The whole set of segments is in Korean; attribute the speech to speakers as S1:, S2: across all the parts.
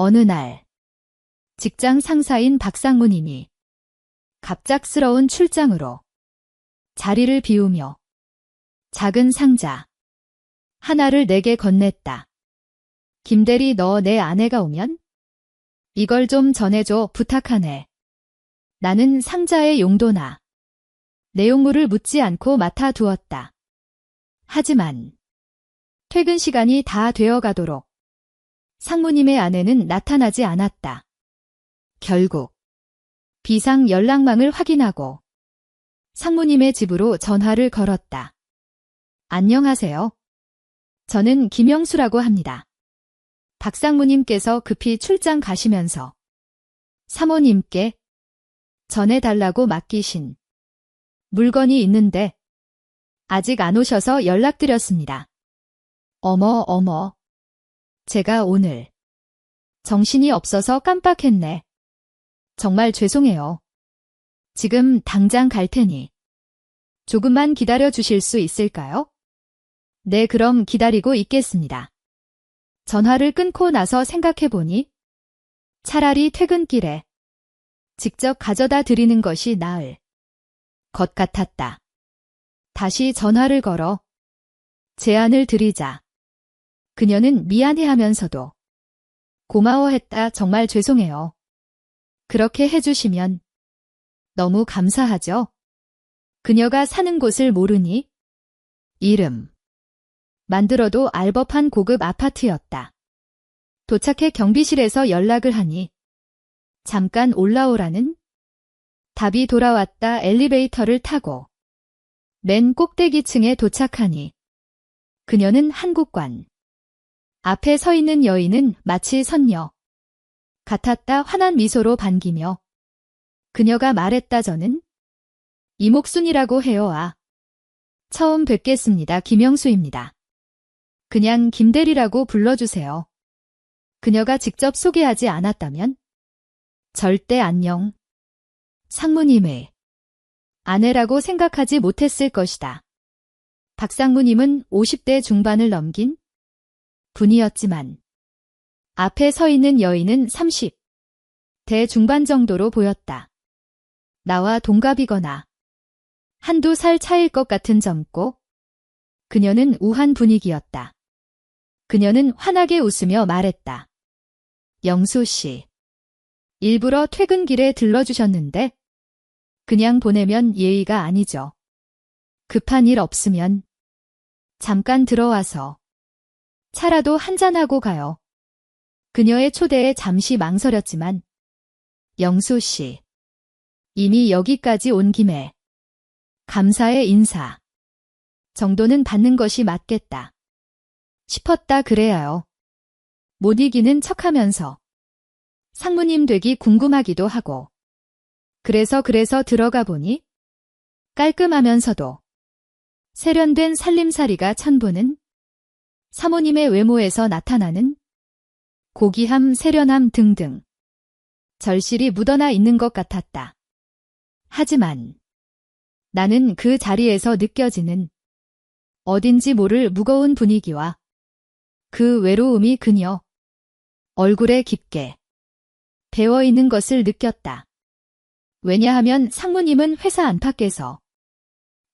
S1: 어느 날 직장 상사인 박상무님이 갑작스러운 출장으로 자리를 비우며 작은 상자 하나를 내게 건넸다. 김대리, 너 내 아내가 오면 이걸 좀 전해줘, 부탁하네. 나는 상자의 용도나 내용물을 묻지 않고 맡아두었다. 하지만 퇴근 시간이 다 되어가도록 상무님의 아내는 나타나지 않았다. 결국 비상 연락망을 확인하고 상무님의 집으로 전화를 걸었다. 안녕하세요. 저는 김영수라고 합니다. 박상무님께서 급히 출장 가시면서 사모님께 전해달라고 맡기신 물건이 있는데 아직 안 오셔서 연락드렸습니다. 어머, 제가 오늘 정신이 없어서 깜빡했네. 정말 죄송해요. 지금 당장 갈 테니 조금만 기다려 주실 수 있을까요? 네, 그럼 기다리고 있겠습니다. 전화를 끊고 나서 생각해보니 차라리 퇴근길에 직접 가져다 드리는 것이 나을 것 같았다. 다시 전화를 걸어 제안을 드리자 그녀는 미안해하면서도 고마워했다. 정말 죄송해요. 그렇게 해주시면 너무 감사하죠. 그녀가 사는 곳을 모르니 이름 만들어도 알 법한 고급 아파트였다. 도착해 경비실에서 연락을 하니 잠깐 올라오라는 답이 돌아왔다. 엘리베이터를 타고 맨 꼭대기층에 도착하니 그녀는 한국관. 앞에 서 있는 여인은 마치 선녀 같았다. 환한 미소로 반기며 그녀가 말했다. 저는 이목순이라고 해요. 아, 처음 뵙겠습니다. 김영수입니다. 그냥 김대리라고 불러주세요. 그녀가 직접 소개하지 않았다면 절대 안녕 상무님의 아내라고 생각하지 못했을 것이다. 박상무님은 50대 중반을 넘긴 분이었지만 앞에 서 있는 여인은 30대 중반 정도로 보였다. 나와 동갑이거나 한두 살 차일 것 같은 젊고 그녀는 우한 분위기였다. 그녀는 환하게 웃으며 말했다. 영수 씨, 일부러 퇴근길에 들러주셨는데 그냥 보내면 예의가 아니죠. 급한 일 없으면 잠깐 들어와서 차라도 한잔하고 가요. 그녀의 초대에 잠시 망설였지만 영수 씨, 이미 여기까지 온 김에 감사의 인사 정도는 받는 것이 맞겠다 싶었다. 그래야요. 못 이기는 척하면서 상무님 되기 궁금하기도 하고 그래서 들어가 보니 깔끔하면서도 세련된 살림살이가 천부는 사모님의 외모에서 나타나는 고귀함, 세련함 등등 절실히 묻어나 있는 것 같았다. 하지만 나는 그 자리에서 느껴지는 어딘지 모를 무거운 분위기와 그 외로움이 그녀 얼굴에 깊게 배어있는 것을 느꼈다. 왜냐하면 상무님은 회사 안팎에서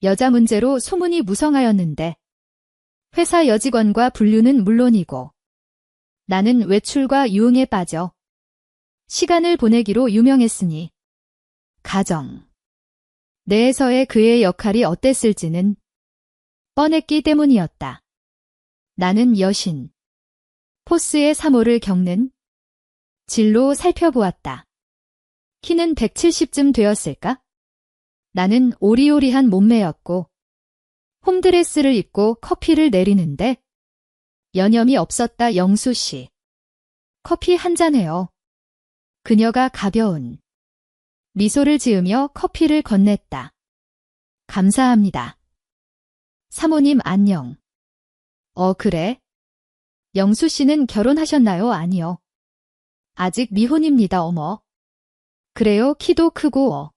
S1: 여자 문제로 소문이 무성하였는데 회사 여직원과 분류는 물론이고 나는 외출과 유흥에 빠져 시간을 보내기로 유명했으니 가정 내에서의 그의 역할이 어땠을지는 뻔했기 때문이었다. 나는 여신 포스의 사모를 겪는 질로 살펴보았다. 키는 170쯤 되었을까? 나는 오리오리한 몸매였고 홈드레스를 입고 커피를 내리는데 여념이 없었다. 영수 씨, 커피 한 잔해요. 그녀가 가벼운 미소를 지으며 커피를 건넸다. 감사합니다. 사모님 안녕. 그래? 영수 씨는 결혼하셨나요? 아니요. 아직 미혼입니다. 어머. 그래요? 키도 크고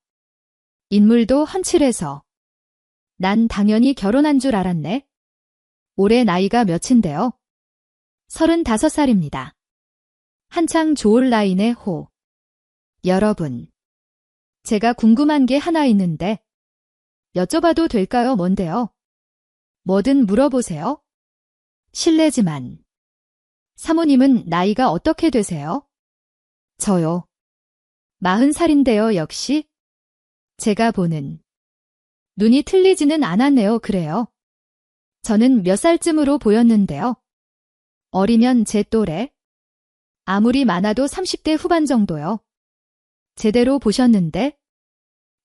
S1: 인물도 훤칠해서 난 당연히 결혼한 줄 알았네. 올해 나이가 몇인데요? 35살입니다. 한창 좋을 나이네 호. 여러분, 제가 궁금한 게 하나 있는데 여쭤봐도 될까요? 뭔데요? 뭐든 물어보세요. 실례지만 사모님은 나이가 어떻게 되세요? 저요. 40살인데요, 역시. 제가 보는 눈이 틀리지는 않았네요, 그래요. 저는 몇 살쯤으로 보였는데요. 어리면 제 또래? 아무리 많아도 30대 후반 정도요. 제대로 보셨는데?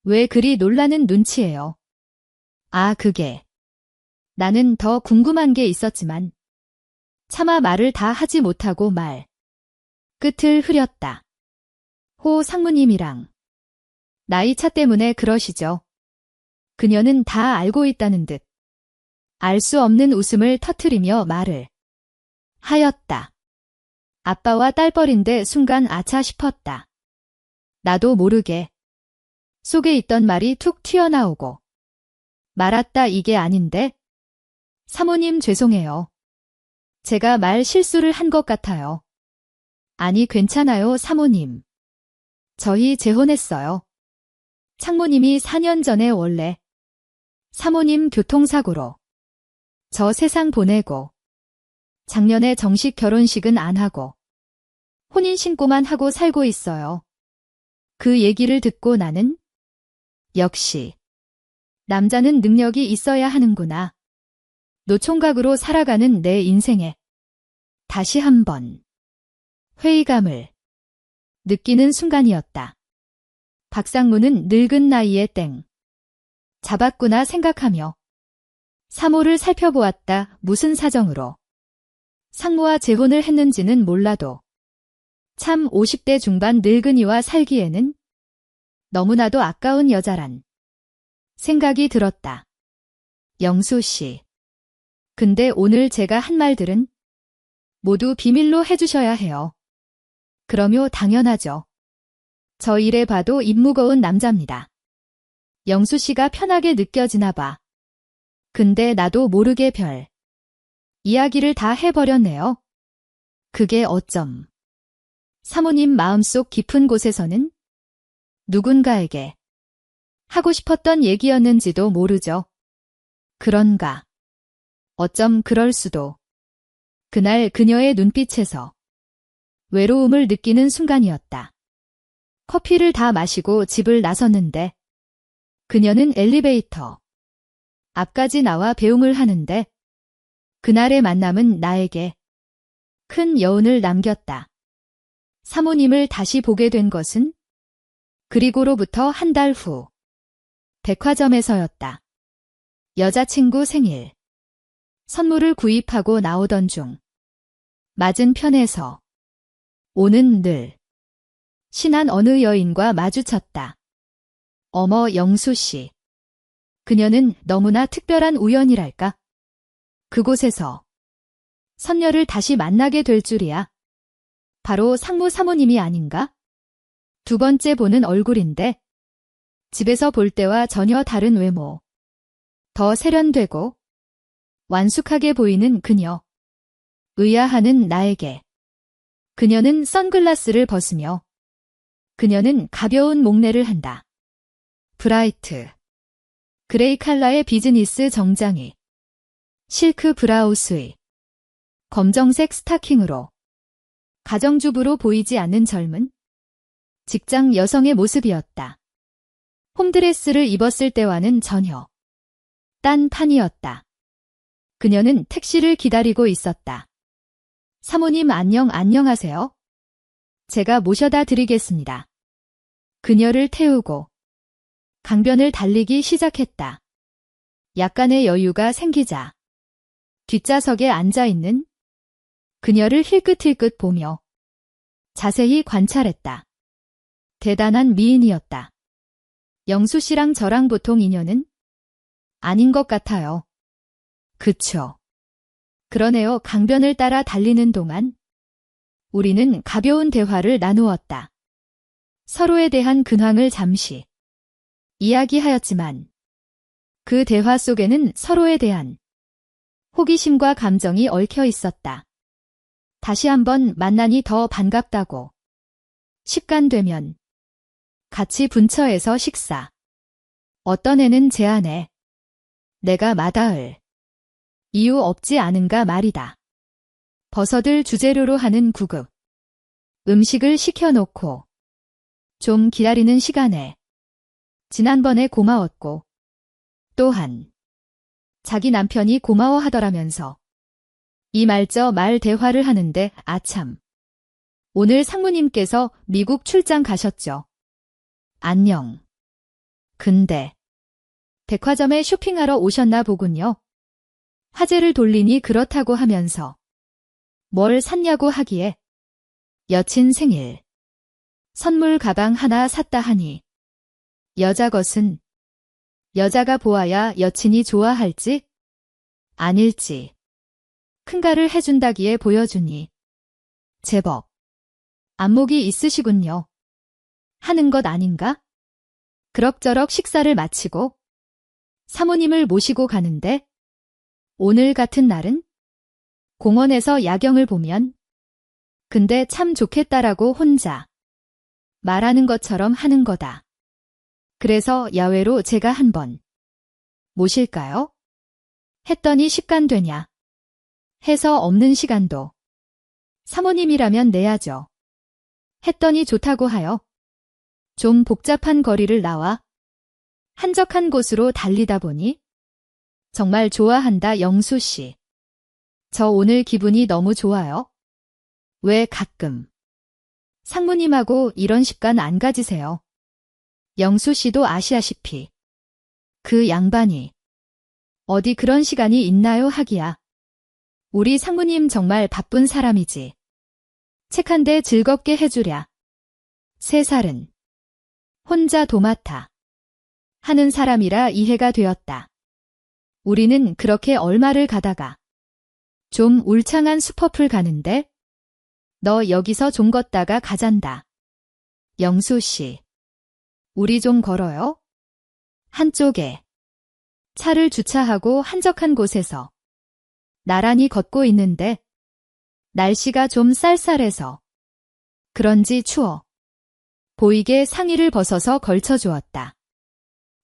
S1: 왜 그리 놀라는 눈치예요? 아, 그게. 나는 더 궁금한 게 있었지만 차마 말을 다 하지 못하고 말 끝을 흐렸다. 호 상무님이랑 나이 차 때문에 그러시죠. 그녀는 다 알고 있다는 듯 알 수 없는 웃음을 터뜨리며 말을 하였다. 아빠와 딸뻘인데 순간 아차 싶었다. 나도 모르게 속에 있던 말이 툭 튀어나오고 말았다 이게 아닌데? 사모님 죄송해요. 제가 말 실수를 한 것 같아요. 아니 괜찮아요 사모님. 저희 재혼했어요. 창모님이 4년 전에 원래 사모님 교통사고로 저 세상 보내고 작년에 정식 결혼식은 안 하고 혼인신고만 하고 살고 있어요. 그 얘기를 듣고 나는 역시 남자는 능력이 있어야 하는구나. 노총각으로 살아가는 내 인생에 다시 한번 회의감을 느끼는 순간이었다. 박상무는 늙은 나이에 땡 잡았구나 생각하며 사모를 살펴보았다. 무슨 사정으로 상무와 재혼을 했는지는 몰라도 참 50대 중반 늙은이와 살기에는 너무나도 아까운 여자란 생각이 들었다. 영수 씨. 근데 오늘 제가 한 말들은 모두 비밀로 해주셔야 해요. 그럼요 당연하죠. 저 이래 봐도 입 무거운 남자입니다. 영수 씨가 편하게 느껴지나 봐. 근데 나도 모르게 별 이야기를 다 해버렸네요. 그게 어쩜 사모님 마음속 깊은 곳에서는 누군가에게 하고 싶었던 얘기였는지도 모르죠. 그런가. 어쩜 그럴 수도. 그날 그녀의 눈빛에서 외로움을 느끼는 순간이었다. 커피를 다 마시고 집을 나섰는데 그녀는 엘리베이터 앞까지 나와 배웅을 하는데 그날의 만남은 나에게 큰 여운을 남겼다. 사모님을 다시 보게 된 것은 그리고로부터 한 달 후 백화점에서였다. 여자친구 생일 선물을 구입하고 나오던 중 맞은편에서 오는 늘 신한 어느 여인과 마주쳤다. 어머 영수 씨. 그녀는 너무나 특별한 우연이랄까. 그곳에서 선녀를 다시 만나게 될 줄이야. 바로 상무 사모님이 아닌가? 두 번째 보는 얼굴인데 집에서 볼 때와 전혀 다른 외모. 더 세련되고 완숙하게 보이는 그녀. 의아하는 나에게. 그녀는 선글라스를 벗으며 그녀는 가벼운 목례를 한다. 브라이트 그레이 컬러의 비즈니스 정장이 실크 브라우스의 검정색 스타킹으로 가정주부로 보이지 않는 젊은 직장 여성의 모습이었다. 홈드레스를 입었을 때와는 전혀 딴 판이었다. 그녀는 택시를 기다리고 있었다. 사모님 안녕하세요. 제가 모셔다 드리겠습니다. 그녀를 태우고 강변을 달리기 시작했다. 약간의 여유가 생기자 뒷좌석에 앉아있는 그녀를 힐끗힐끗 보며 자세히 관찰했다. 대단한 미인이었다. 영수 씨랑 저랑 보통 인연은 아닌 것 같아요. 그쵸. 그러네요. 강변을 따라 달리는 동안 우리는 가벼운 대화를 나누었다. 서로에 대한 근황을 잠시 이야기하였지만 그 대화 속에는 서로에 대한 호기심과 감정이 얽혀 있었다. 다시 한번 만나니 더 반갑다고. 식간 되면 같이 분처에서 식사. 어떤 애는 제안해. 내가 마다을. 이유 없지 않은가 말이다. 버섯을 주재료로 하는 구급. 음식을 시켜놓고 좀 기다리는 시간에 지난번에 고마웠고 또한 자기 남편이 고마워하더라면서 이 말저 말 대화를 하는데 아참. 오늘 상무님께서 미국 출장 가셨죠. 안녕. 근데 백화점에 쇼핑하러 오셨나 보군요. 화제를 돌리니 그렇다고 하면서 뭘 샀냐고 하기에 여친 생일. 선물 가방 하나 샀다 하니 여자 것은 여자가 보아야 여친이 좋아할지 아닐지 큰가를 해준다기에 보여주니 제법 안목이 있으시군요. 하는 것 아닌가? 그럭저럭 식사를 마치고 사모님을 모시고 가는데 오늘 같은 날은 공원에서 야경을 보면 근데 참 좋겠다라고 혼자 말하는 것처럼 하는 거다. 그래서 야외로 제가 한번 모실까요? 했더니 식간 되냐? 해서 없는 시간도 사모님이라면 내야죠. 했더니 좋다고 하여 좀 복잡한 거리를 나와 한적한 곳으로 달리다 보니 정말 좋아한다 영수 씨. 저 오늘 기분이 너무 좋아요. 왜 가끔 상무님하고 이런 습관 안 가지세요? 영수 씨도 아시다시피 그 양반이 어디 그런 시간이 있나요 하기야. 우리 상무님 정말 바쁜 사람이지. 책 한 대 즐겁게 해주랴. 3살은 혼자 도맡아 하는 사람이라 이해가 되었다. 우리는 그렇게 얼마를 가다가 좀 울창한 숲앞을 가는데 너 여기서 좀 걷다가 가잔다. 영수 씨, 우리 좀 걸어요? 한쪽에 차를 주차하고 한적한 곳에서 나란히 걷고 있는데 날씨가 좀 쌀쌀해서 그런지 추워 보이게 상의를 벗어서 걸쳐주었다.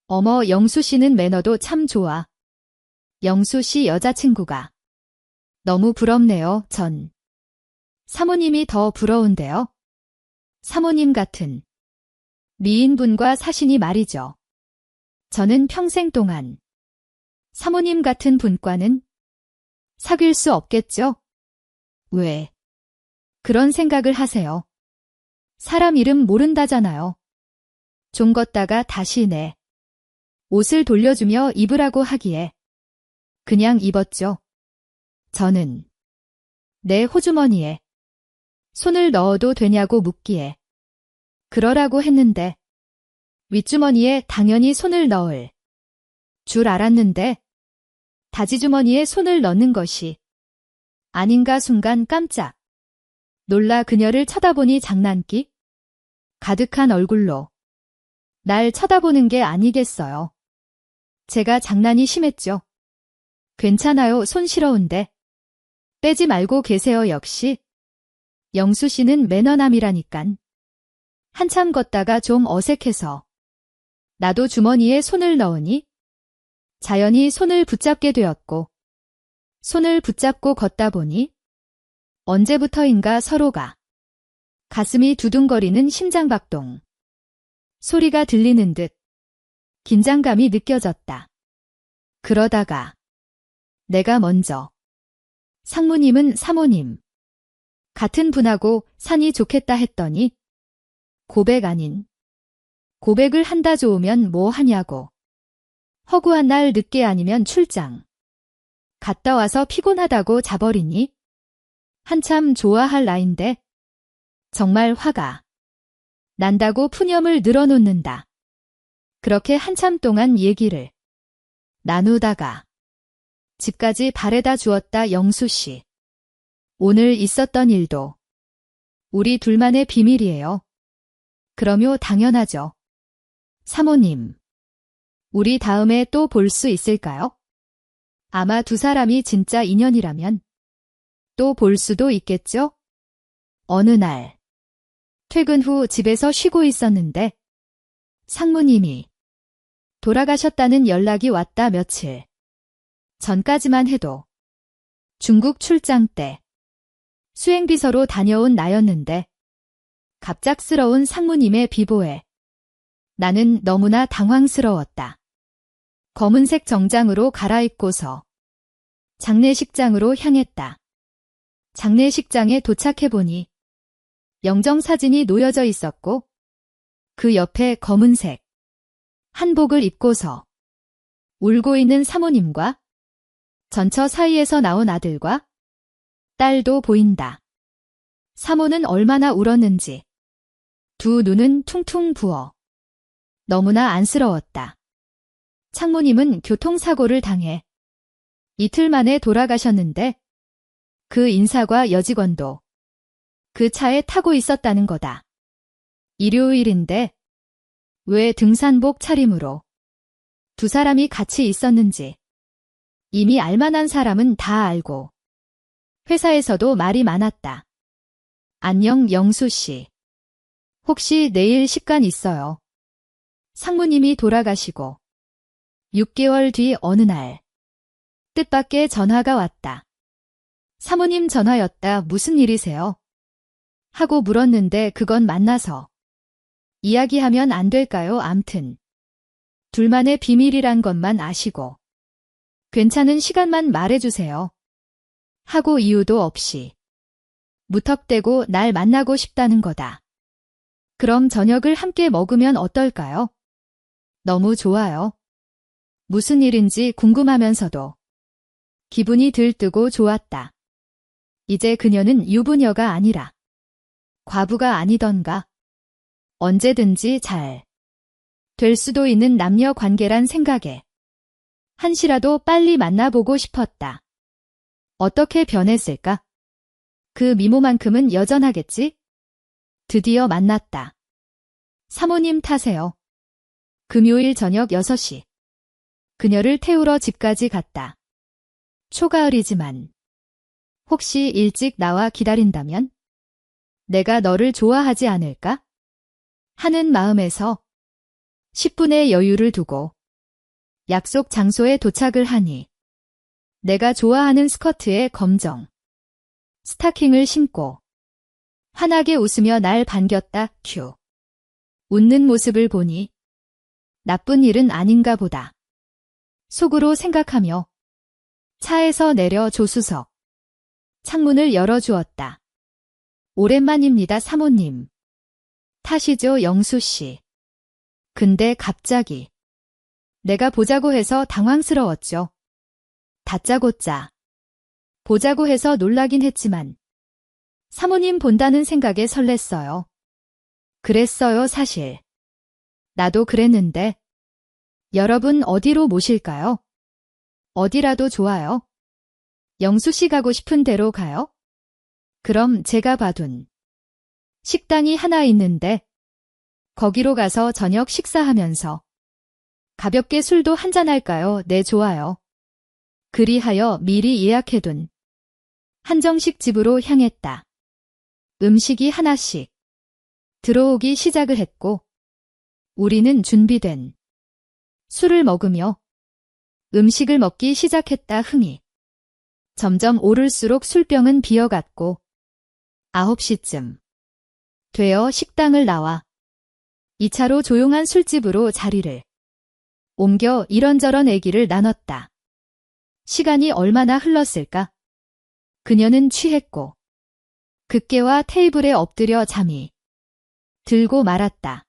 S1: 어머 영수 씨는 매너도 참 좋아. 영수 씨 여자친구가 너무 부럽네요. 전 사모님이 더 부러운데요. 사모님 같은 미인분과 사시니 말이죠. 저는 평생 동안 사모님 같은 분과는 사귈 수 없겠죠? 왜 그런 생각을 하세요? 사람 이름 모른다잖아요. 좀 걷다가 다시 내 옷을 돌려주며 입으라고 하기에 그냥 입었죠. 저는 내 호주머니에 손을 넣어도 되냐고 묻기에 그러라고 했는데 윗주머니에 당연히 손을 넣을 줄 알았는데 다지주머니에 손을 넣는 것이 아닌가 순간 깜짝 놀라 그녀를 쳐다보니 장난기 가득한 얼굴로 날 쳐다보는 게 아니겠어요. 제가 장난이 심했죠. 괜찮아요. 손시러운데 빼지 말고 계세요. 역시 영수 씨는 매너남이라니깐. 한참 걷다가 좀 어색해서 나도 주머니에 손을 넣으니 자연히 손을 붙잡게 되었고 손을 붙잡고 걷다 보니 언제부터인가 서로가 가슴이 두둥거리는 심장박동 소리가 들리는 듯 긴장감이 느껴졌다. 그러다가 내가 먼저 상무님은 사모님 같은 분하고 사니 좋겠다 했더니 고백 아닌 고백을 한다 좋으면 뭐 하냐고. 허구한 날 늦게 아니면 출장 갔다 와서 피곤하다고 자버리니 한참 좋아할 나인데 정말 화가 난다고 푸념을 늘어놓는다. 그렇게 한참 동안 얘기를 나누다가 집까지 바래다 주었다. 영수 씨. 오늘 있었던 일도 우리 둘만의 비밀이에요. 그럼요 당연하죠. 사모님, 우리 다음에 또 볼 수 있을까요? 아마 두 사람이 진짜 인연이라면 가족도 볼 수도 있겠죠? 어느 날, 퇴근 후 집에서 쉬고 있었는데 상무님이 돌아가셨다는 연락이 왔다. 며칠 전까지만 해도 중국 출장 때 수행비서로 다녀온 나였는데 갑작스러운 상무님의 비보에 나는 너무나 당황스러웠다. 검은색 정장으로 갈아입고서 장례식장으로 향했다. 장례식장에 도착해보니 영정사진이 놓여져 있었고 그 옆에 검은색 한복을 입고서 울고 있는 사모님과 전처 사이에서 나온 아들과 딸도 보인다. 사모는 얼마나 울었는지 두 눈은 퉁퉁 부어 너무나 안쓰러웠다. 창모님은 교통사고를 당해 이틀 만에 돌아가셨는데 그 인사과 여직원도 그 차에 타고 있었다는 거다. 일요일인데 왜 등산복 차림으로 두 사람이 같이 있었는지 이미 알만한 사람은 다 알고 회사에서도 말이 많았다. 안녕 영수 씨. 혹시 내일 식간 있어요? 상무님이 돌아가시고 6개월 뒤 어느 날 뜻밖의 전화가 왔다. 사모님 전화였다. 무슨 일이세요? 하고 물었는데 그건 만나서 이야기하면 안 될까요? 암튼 둘만의 비밀이란 것만 아시고 괜찮은 시간만 말해주세요. 하고 이유도 없이 무턱대고 날 만나고 싶다는 거다. 그럼 저녁을 함께 먹으면 어떨까요? 너무 좋아요. 무슨 일인지 궁금하면서도 기분이 들뜨고 좋았다. 이제 그녀는 유부녀가 아니라 과부가 아니던가. 언제든지 잘 될 수도 있는 남녀 관계란 생각에 한시라도 빨리 만나보고 싶었다. 어떻게 변했을까? 그 미모만큼은 여전하겠지? 드디어 만났다. 사모님 타세요. 금요일 저녁 6시. 그녀를 태우러 집까지 갔다. 초가을이지만 혹시 일찍 나와 기다린다면 내가 너를 좋아하지 않을까? 하는 마음에서 10분의 여유를 두고 약속 장소에 도착을 하니 내가 좋아하는 스커트에 검정 스타킹을 신고 환하게 웃으며 날 반겼다. 큐. 웃는 모습을 보니 나쁜 일은 아닌가 보다. 속으로 생각하며 차에서 내려 조수석 창문을 열어주었다. 오랜만입니다, 사모님. 타시죠, 영수씨. 근데 갑자기 내가 보자고 해서 당황스러웠죠. 다짜고짜 보자고 해서 놀라긴 했지만 사모님 본다는 생각에 설렜어요. 그랬어요, 사실. 나도 그랬는데. 여러분 어디로 모실까요? 어디라도 좋아요. 영수씨 가고 싶은 데로 가요? 그럼 제가 봐둔 식당이 하나 있는데 거기로 가서 저녁 식사하면서 가볍게 술도 한잔할까요? 네, 좋아요. 그리하여 미리 예약해둔 한정식 집으로 향했다. 음식이 하나씩 들어오기 시작을 했고 우리는 준비된 술을 먹으며 음식을 먹기 시작했다. 흥이 점점 오를수록 술병은 비어갔고 9시쯤 되어 식당을 나와 2차로 조용한 술집으로 자리를 옮겨 이런저런 얘기를 나눴다. 시간이 얼마나 흘렀을까? 그녀는 취했고 급기야 테이블에 엎드려 잠이 들고 말았다.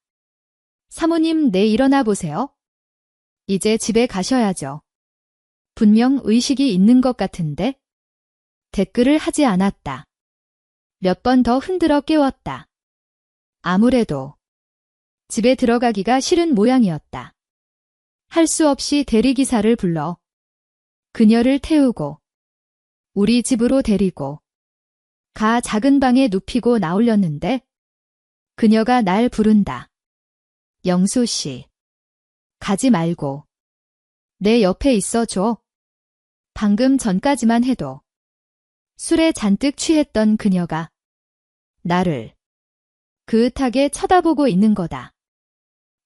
S1: 사모님, 네, 일어나 보세요. 이제 집에 가셔야죠. 분명 의식이 있는 것 같은데 댓글을 하지 않았다. 몇 번 더 흔들어 깨웠다. 아무래도 집에 들어가기가 싫은 모양이었다. 할 수 없이 대리기사를 불러 그녀를 태우고 우리 집으로 데리고 가 작은 방에 눕히고 나오려는데 그녀가 날 부른다. 영수씨, 가지 말고 내 옆에 있어줘. 방금 전까지만 해도 술에 잔뜩 취했던 그녀가 나를 그윽하게 쳐다보고 있는 거다.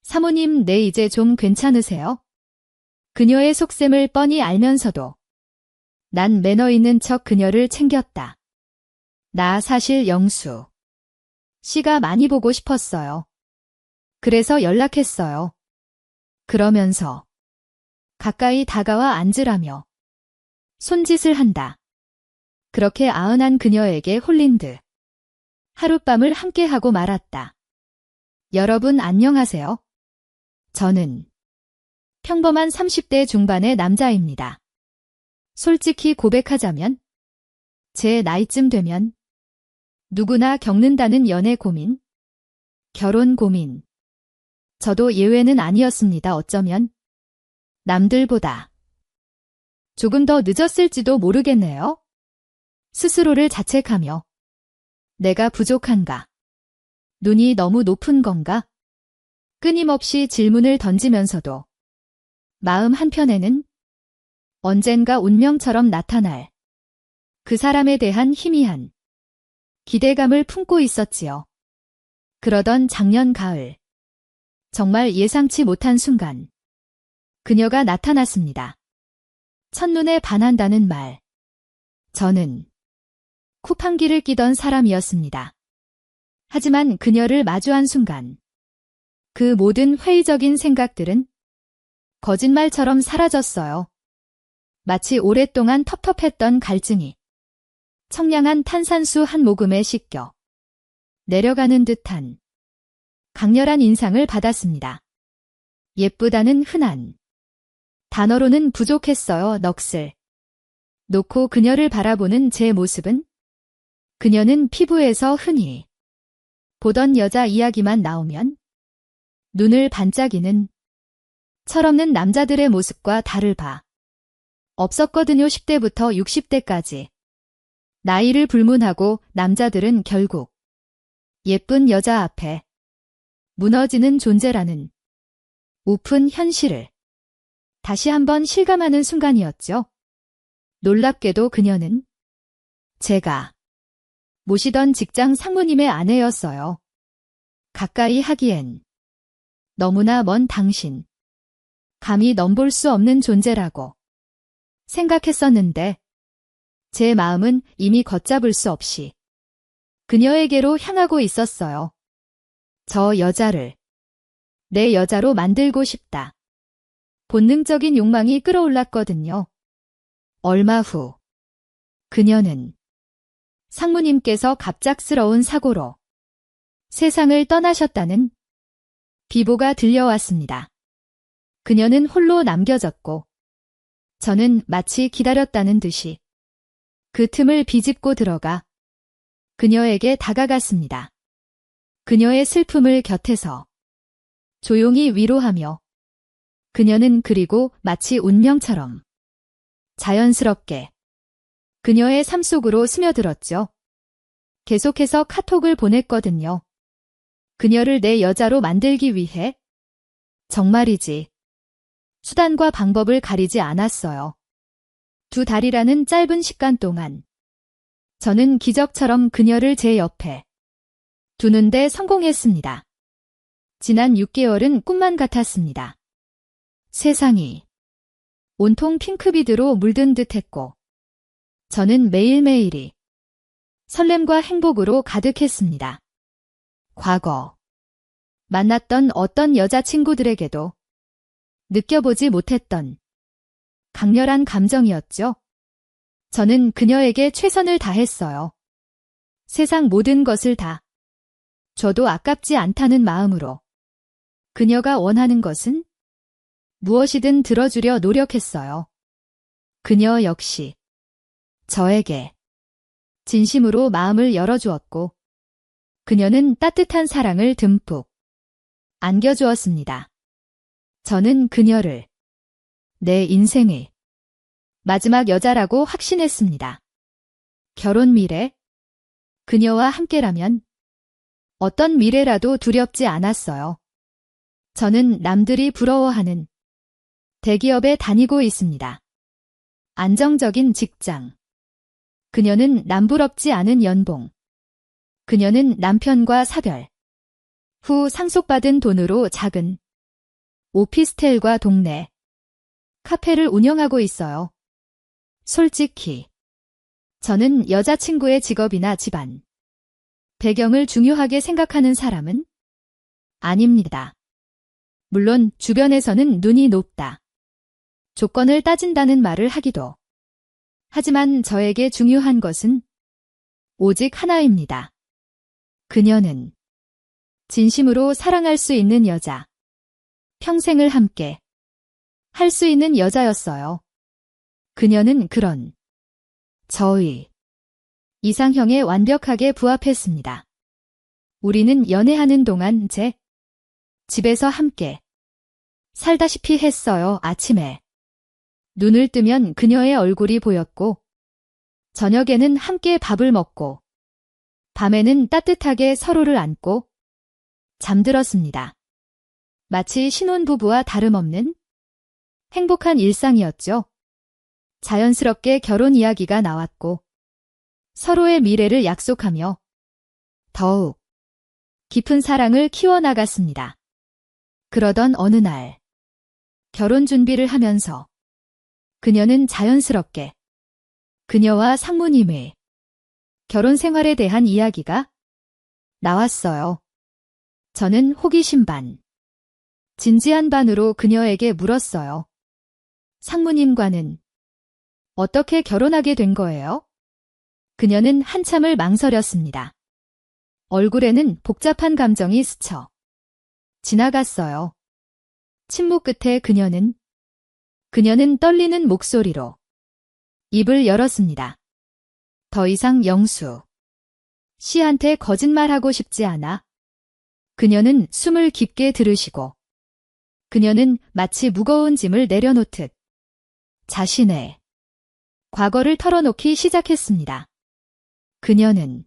S1: 사모님, 네, 이제 좀 괜찮으세요? 그녀의 속셈을 뻔히 알면서도 난 매너 있는 척 그녀를 챙겼다. 나 사실 영수 씨가 많이 보고 싶었어요. 그래서 연락했어요. 그러면서 가까이 다가와 앉으라며 손짓을 한다. 그렇게 아흔한 그녀에게 홀린 듯 하룻밤을 함께하고 말았다. 여러분 안녕하세요. 저는 평범한 30대 중반의 남자입니다. 솔직히 고백하자면 제 나이쯤 되면 누구나 겪는다는 연애 고민, 결혼 고민. 저도 예외는 아니었습니다. 어쩌면 남들보다 조금 더 늦었을지도 모르겠네요. 스스로를 자책하며 내가 부족한가? 눈이 너무 높은 건가? 끊임없이 질문을 던지면서도 마음 한편에는 언젠가 운명처럼 나타날 그 사람에 대한 희미한 기대감을 품고 있었지요. 그러던 작년 가을, 정말 예상치 못한 순간 그녀가 나타났습니다. 첫눈에 반한다는 말. 저는 쿠팡기를 끼던 사람이었습니다. 하지만 그녀를 마주한 순간 그 모든 회의적인 생각들은 거짓말처럼 사라졌어요. 마치 오랫동안 텁텁했던 갈증이 청량한 탄산수 한 모금에 씻겨 내려가는 듯한 강렬한 인상을 받았습니다. 예쁘다는 흔한 단어로는 부족했어요. 넋을 놓고 그녀를 바라보는 제 모습은 그녀는 피부에서 흔히 보던 여자 이야기만 나오면 눈을 반짝이는 철없는 남자들의 모습과 다를 바 없었거든요. 10대부터 60대까지. 나이를 불문하고 남자들은 결국 예쁜 여자 앞에 무너지는 존재라는 우픈 현실을 다시 한번 실감하는 순간이었죠. 놀랍게도 그녀는 제가 모시던 직장 상무님의 아내였어요. 가까이 하기엔 너무나 먼 당신, 감히 넘볼 수 없는 존재라고 생각했었는데 제 마음은 이미 걷잡을 수 없이 그녀에게로 향하고 있었어요. 저 여자를 내 여자로 만들고 싶다. 본능적인 욕망이 끌어올랐거든요. 얼마 후 그녀는 상무님께서 갑작스러운 사고로 세상을 떠나셨다는 비보가 들려왔습니다. 그녀는 홀로 남겨졌고 저는 마치 기다렸다는 듯이 그 틈을 비집고 들어가 그녀에게 다가갔습니다. 그녀의 슬픔을 곁에서 조용히 위로하며 그녀는 그리고 마치 운명처럼 자연스럽게 그녀의 삶 속으로 스며들었죠. 계속해서 카톡을 보냈거든요. 그녀를 내 여자로 만들기 위해. 정말이지. 수단과 방법을 가리지 않았어요. 2달이라는 짧은 시간 동안 저는 기적처럼 그녀를 제 옆에 두는 데 성공했습니다. 지난 6개월은 꿈만 같았습니다. 세상이 온통 핑크비드로 물든 듯했고 저는 매일매일이 설렘과 행복으로 가득했습니다. 과거 만났던 어떤 여자친구들에게도 느껴보지 못했던 강렬한 감정이었죠. 저는 그녀에게 최선을 다했어요. 세상 모든 것을 다 줘도 아깝지 않다는 마음으로. 그녀가 원하는 것은 무엇이든 들어주려 노력했어요. 그녀 역시 저에게 진심으로 마음을 열어주었고 그녀는 따뜻한 사랑을 듬뿍 안겨주었습니다. 저는 그녀를 내 인생의 마지막 여자라고 확신했습니다. 결혼 미래, 그녀와 함께라면 어떤 미래라도 두렵지 않았어요. 저는 남들이 부러워하는 대기업에 다니고 있습니다. 안정적인 직장. 그녀는 남부럽지 않은 연봉. 그녀는 남편과 사별. 후 상속받은 돈으로 작은 오피스텔과 동네 카페를 운영하고 있어요. 솔직히 저는 여자친구의 직업이나 집안 배경을 중요하게 생각하는 사람은 아닙니다. 물론 주변에서는 눈이 높다. 조건을 따진다는 말을 하기도. 하지만 저에게 중요한 것은 오직 하나입니다. 그녀는 진심으로 사랑할 수 있는 여자. 평생을 함께 할 수 있는 여자였어요. 그녀는 그런 저의 이상형에 완벽하게 부합했습니다. 우리는 연애하는 동안 제 집에서 함께 살다시피 했어요. 아침에 눈을 뜨면 그녀의 얼굴이 보였고, 저녁에는 함께 밥을 먹고, 밤에는 따뜻하게 서로를 안고 잠들었습니다. 마치 신혼부부와 다름없는 행복한 일상이었죠. 자연스럽게 결혼 이야기가 나왔고, 서로의 미래를 약속하며 더욱 깊은 사랑을 키워나갔습니다. 그러던 어느 날, 결혼 준비를 하면서 그녀는 자연스럽게 그녀와 상무님의 결혼 생활에 대한 이야기가 나왔어요. 저는 호기심 반, 진지한 반으로 그녀에게 물었어요. 상무님과는 어떻게 결혼하게 된 거예요? 그녀는 한참을 망설였습니다. 얼굴에는 복잡한 감정이 스쳐 지나갔어요. 침묵 끝에 그녀는 떨리는 목소리로 입을 열었습니다. 더 이상 영수 씨한테 거짓말하고 싶지 않아. 그녀는 숨을 깊게 들으시고 그녀는 마치 무거운 짐을 내려놓듯 자신의 과거를 털어놓기 시작했습니다. 그녀는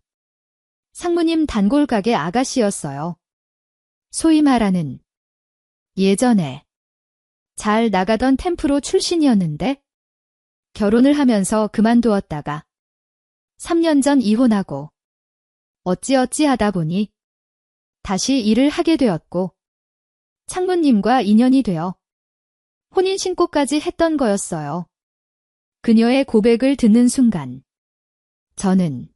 S1: 상무님 단골 가게 아가씨였어요. 소위 말하는 예전에 잘 나가던 템프로 출신이었는데 결혼을 하면서 그만두었다가 3년 전 이혼하고 어찌어찌 하다 보니 다시 일을 하게 되었고 창무님과 인연이 되어 혼인신고까지 했던 거였어요. 그녀의 고백을 듣는 순간 저는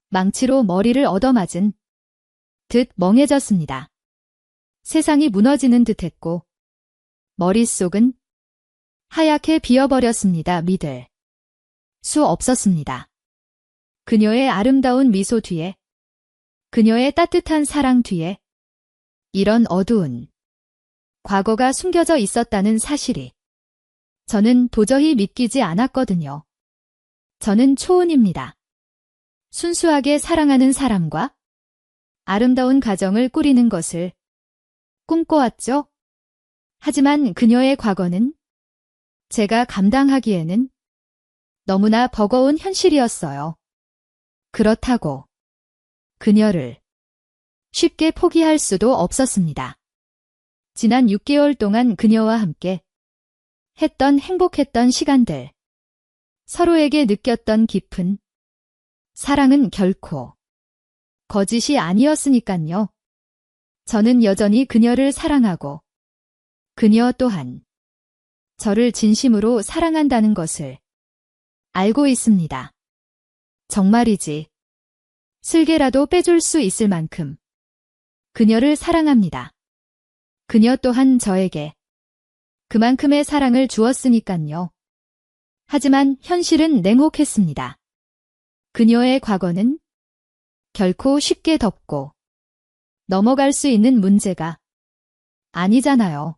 S1: 망치로 머리를 얻어맞은 듯 멍해졌습니다. 세상이 무너지는 듯했고 머릿속은 하얗게 비어버렸습니다. 믿을 수 없었습니다. 그녀의 아름다운 미소 뒤에, 그녀의 따뜻한 사랑 뒤에 이런 어두운 과거가 숨겨져 있었다는 사실이 저는 도저히 믿기지 않았거든요. 저는 초은입니다. 순수하게 사랑하는 사람과 아름다운 가정을 꾸리는 것을 꿈꿔왔죠. 하지만 그녀의 과거는 제가 감당하기에는 너무나 버거운 현실이었어요. 그렇다고 그녀를 쉽게 포기할 수도 없었습니다. 지난 6개월 동안 그녀와 함께 했던 행복했던 시간들, 서로에게 느꼈던 깊은 사랑은 결코 거짓이 아니었으니깐요. 저는 여전히 그녀를 사랑하고 그녀 또한 저를 진심으로 사랑한다는 것을 알고 있습니다. 정말이지 슬개라도 빼줄 수 있을 만큼 그녀를 사랑합니다. 그녀 또한 저에게 그만큼의 사랑을 주었으니깐요. 하지만 현실은 냉혹했습니다. 그녀의 과거는 결코 쉽게 덮고 넘어갈 수 있는 문제가 아니잖아요.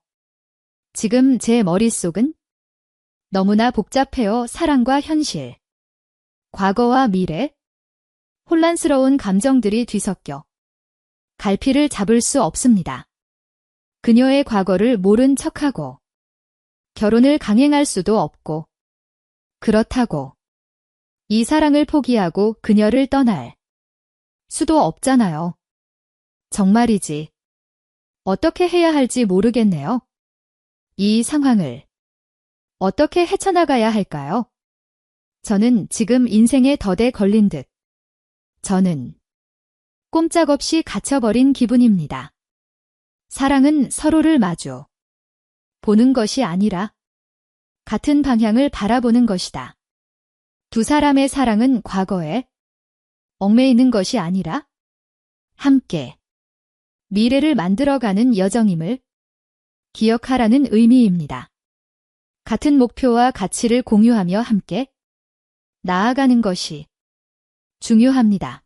S1: 지금 제 머릿속은 너무나 복잡해요. 사랑과 현실, 과거와 미래, 혼란스러운 감정들이 뒤섞여 갈피를 잡을 수 없습니다. 그녀의 과거를 모른 척하고 결혼을 강행할 수도 없고 그렇다고 이 사랑을 포기하고 그녀를 떠날 수도 없잖아요. 정말이지 어떻게 해야 할지 모르겠네요. 이 상황을 어떻게 헤쳐나가야 할까요? 저는 지금 인생의 덫에 걸린 듯. 저는 꼼짝없이 갇혀버린 기분입니다. 사랑은 서로를 마주 보는 것이 아니라 같은 방향을 바라보는 것이다. 두 사람의 사랑은 과거에 얽매이는 것이 아니라 함께 미래를 만들어가는 여정임을 기억하라는 의미입니다. 같은 목표와 가치를 공유하며 함께 나아가는 것이 중요합니다.